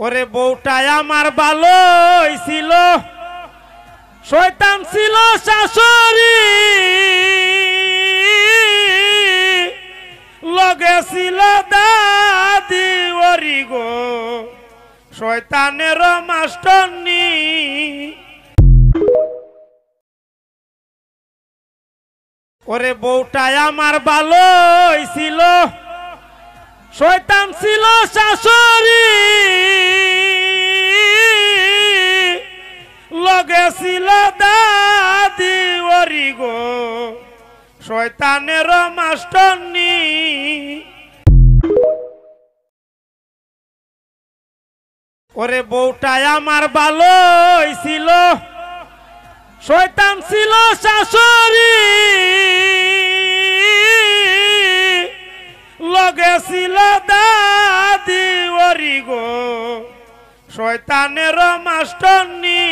ওরে বউটাই আমার ভালোই ছিল, শয়তান ছিল শাশুড়ি, লগে ছিল দাদি ওরি গো শয়তানের মাস্টারনি। ওরে বউটাই আমার ভালোই ছিল, শয়তান ছিল শাশুড়ি, লগে ছিল দাদি ওরি গো শয়তানের মাস্টারনি। ওরে বউটাই আমার ভালোই ছিল, শয়তান ছিল শাশুড়ি, লগে ছিল দাদি ওরি গো শয়তানের মাস্টারনি।